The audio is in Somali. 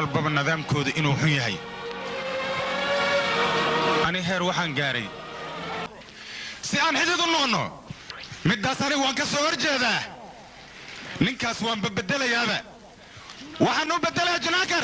walbaba nidaamkooda inuu xun yahay ani heer waxaan gaaray si aan xidid u noqono middaas anigu waan ka soo horjeedaa ninkaas waan bedelayaaba waxaan u bedelaa junakar